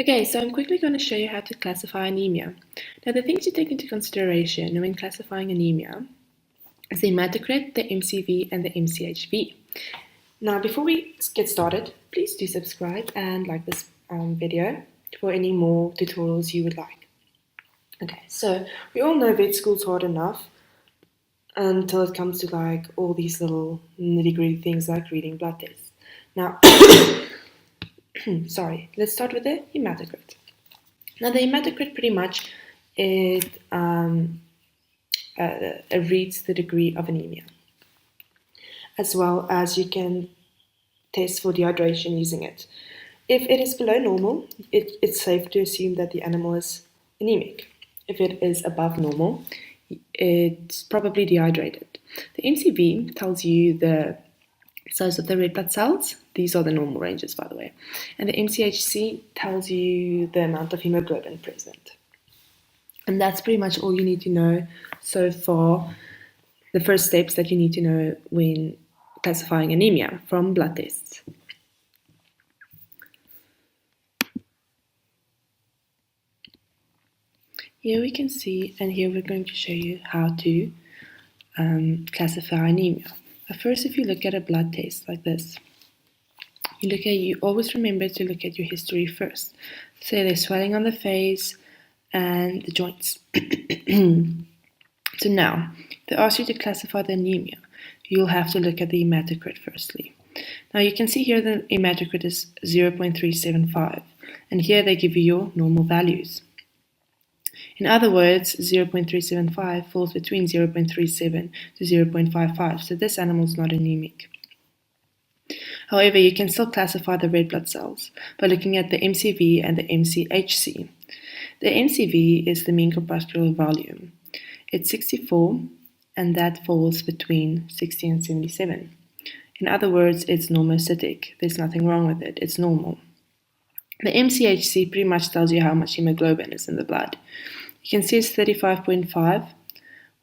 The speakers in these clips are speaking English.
Okay, so I'm quickly going to show you how to classify anemia. Now, the things you take into consideration when classifying anemia is the hematocrit, the MCV, and the MCHV. Now, before we get started, please do subscribe and like this video for any more tutorials you would like. Okay, so we all know vet school's hard enough until it comes to like all these little nitty-gritty things like reading blood tests. Now, sorry, let's start with the hematocrit. Now, the hematocrit pretty much it reads the degree of anemia, as well as you can test for dehydration using it. If it is below normal, it's safe to assume that the animal is anemic. If it is above normal, it's probably dehydrated. The MCV tells you the size of the red blood cells. These are the normal ranges, by the way. And the MCHC tells you the amount of hemoglobin present. And that's pretty much all you need to know so far, the first steps that you need to know when classifying anemia from blood tests. Here we can see, and here we're going to show you how to classify anemia. But first, if you look at a blood test like this, you always remember to look at your history first. So there's swelling on the face and the joints. So now, to ask you to classify the anemia, you'll have to look at the hematocrit firstly. Now you can see here the hematocrit is 0.375, and here they give you your normal values. In other words, 0.375 falls between 0.37 to 0.55, so this animal is not anemic. However, you can still classify the red blood cells by looking at the MCV and the MCHC. The MCV is the mean corpuscular volume. It's 64, and that falls between 60 and 77. In other words, it's normocytic. There's nothing wrong with it. It's normal. The MCHC pretty much tells you how much hemoglobin is in the blood. You can see it's 35.5,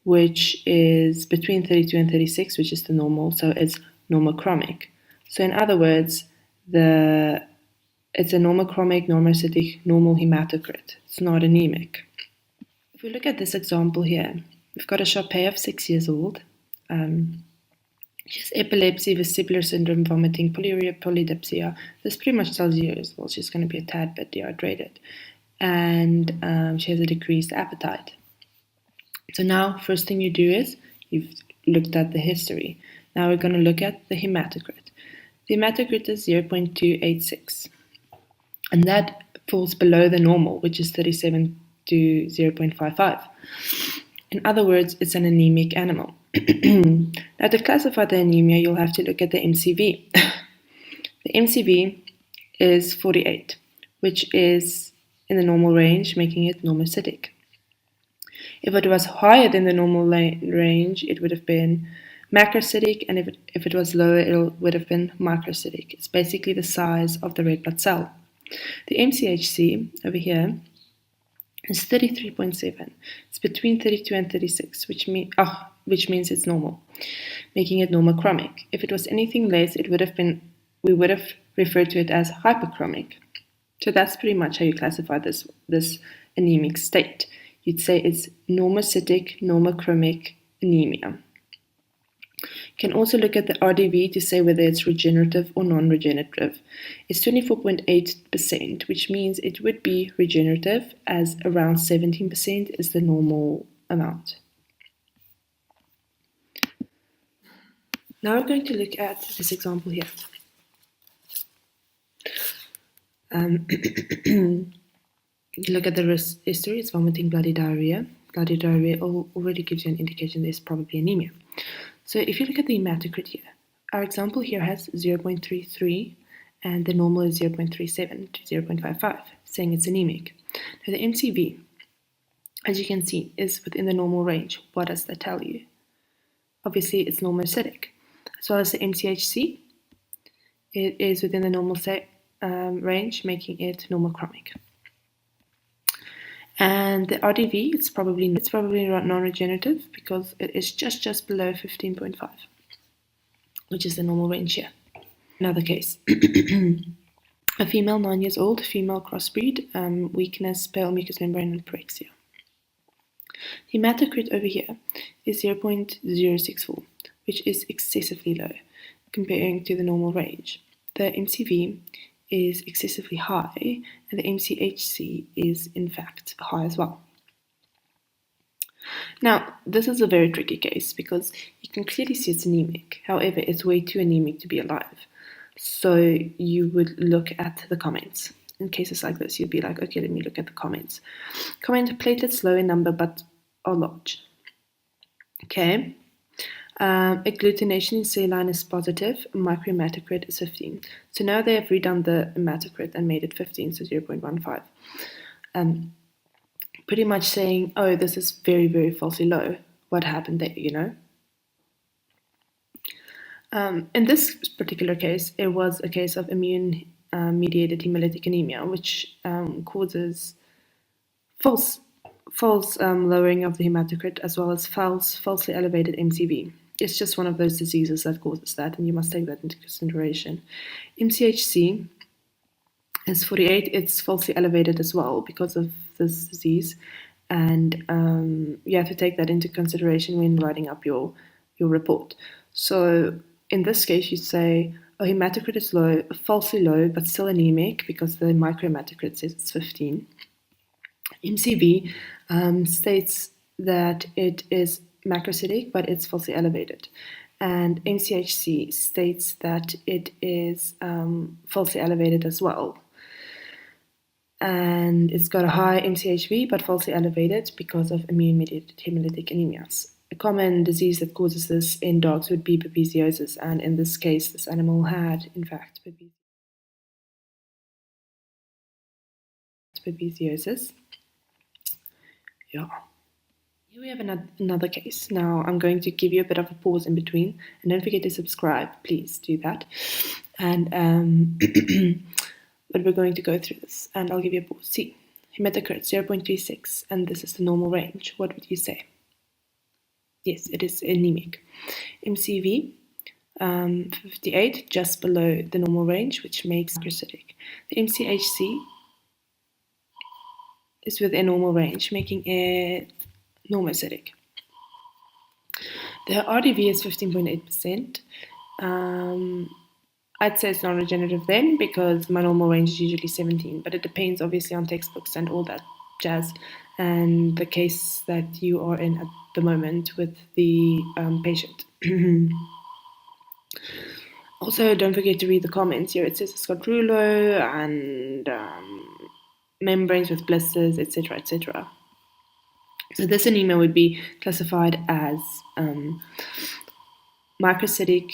which is between 32 and 36, which is the normal, so it's normochromic. So in other words, it's a normochromic, normocytic, normal hematocrit. It's not anemic. If we look at this example here, we've got a Sharpei of 6 years old. She has epilepsy, vestibular syndrome, vomiting, polyuria, polydipsia. This pretty much tells you as well she's going to be a tad bit dehydrated. And she has a decreased appetite. So now, first thing you do is, you've looked at the history. Now we're going to look at the hematocrit. The hematocrit is 0.286. And that falls below the normal, which is 37 to 0.55. In other words, it's an anemic animal. Now, to classify the anemia, you'll have to look at the MCV. The MCV is 48, which is in the normal range, making it normocytic. If it was higher than the normal range, it would have been macrocytic, and if it was lower, it would have been microcytic. It's basically the size of the red blood cell. The MCHC over here is 33.7. It's between 32 and 36, which means it's normal, making it normochromic. If it was anything less, we would have referred to it as hyperchromic. So that's pretty much how you classify this anemic state. You'd say it's normocytic, normochromic anemia. You can also look at the RDV to say whether it's regenerative or non-regenerative. It's 24.8%, which means it would be regenerative, as around 17% is the normal amount. Now we're going to look at this example here. Look at the history. It's vomiting, bloody diarrhea. Bloody diarrhea already gives you an indication there's probably anemia. So if you look at the hematocrit here, our example here has 0.33 and the normal is 0.37 to 0.55, saying it's anemic. Now the MCV, as you can see, is within the normal range. What does that tell you? Obviously, it's normocytic. As well as the MCHC, it is within the normal range, making it normochromic. And the RDV, it's probably non-regenerative because it is just below 15.5, which is the normal range here. Another case. A female 9 years old, female crossbreed, weakness, pale mucous membrane, and pyrexia. Hematocrit over here is 0.064, which is excessively low comparing to the normal range. The MCV is excessively high, and the MCHC is in fact high as well. Now, this is a very tricky case because you can clearly see it's anemic. However, it's way too anemic to be alive. So you would look at the comments. In cases like this, you'd be like, okay, let me look at the comments. Comment, platelets low in number but are large. Okay. Agglutination in saline is positive, microhematocrit is 15. So now they have redone the hematocrit and made it 15, so 0.15. Pretty much saying, oh, this is very, very falsely low. What happened there, you know? In this particular case, it was a case of immune-mediated hemolytic anemia, which causes false lowering of the hematocrit as well as falsely elevated MCV. It's just one of those diseases that causes that, and you must take that into consideration. MCHC is 48. It's falsely elevated as well because of this disease, and you have to take that into consideration when writing up your report. So in this case, you say, oh, hematocrit is low, falsely low, but still anemic because the microhematocrit says it's 15. MCV states that it is macrocytic, but it's falsely elevated. And MCHC states that it is falsely elevated as well. And it's got a high MCHV, but falsely elevated because of immune-mediated hemolytic anemias. A common disease that causes this in dogs would be babesiosis, and in this case, this animal had, in fact, babesiosis. Yeah. Here we have another case. Now I'm going to give you a bit of a pause in between, and don't forget to subscribe. Please do that. And but we're going to go through this, and I'll give you a pause. See, hematocrit 0.36, and this is the normal range. What would you say? Yes, it is anemic. MCV 58, just below the normal range, which makes macrocytic. The MCHC is within normal range, making it normocytic. The RDV is 15.8%. I'd say it's non-regenerative then because my normal range is usually 17, but it depends obviously on textbooks and all that jazz and the case that you are in at the moment with the patient. Also, don't forget to read the comments here. It says it's got rouleau and membranes with blisters, etc., etc. So this anemia would be classified as macrocytic